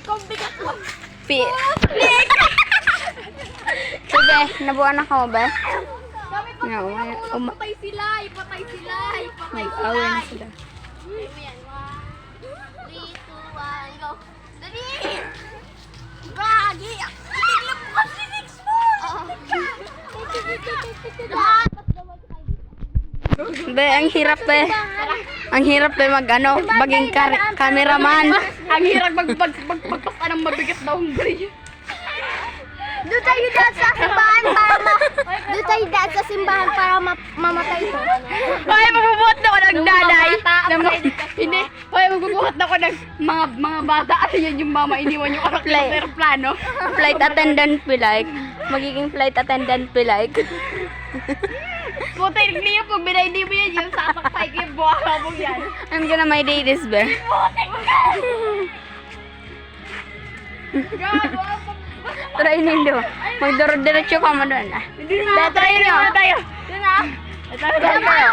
Ikaw bigat mo. Sige, nabuan ako ba? Kami pag ipatay sila, ipatay sila, ipatay sila. Away na sila. Ayan, 1, 3, 2, 1, go. Dali! Gagi! Itiglan mo kasi next mo! Be, ang hirap be. Ang hirap be mag-ano, maging cameraman. Ang hirap magpasta ng mabigat daw ang bri. Doon tayo daan sa simbahan para Doon tayo daan sa simbahan para mamatay ito. Ay, magbubuhat na ako ng nanay. Hindi. Ay, magbubuhat na ako ng mga bata. Ano yan yung mama, iniwan yung anak ng aeroplano. Flight attendant be like. Magiging flight attendant be like. Puta, niyo pag binaydi mo yan, yung sasakpay ko yung buwaka mo yan. I'm gonna my day this be. Gago, Try nindo. Magduro-diretso ka mo doon ah. Try nyo. Tayo. Doon na. Tayo.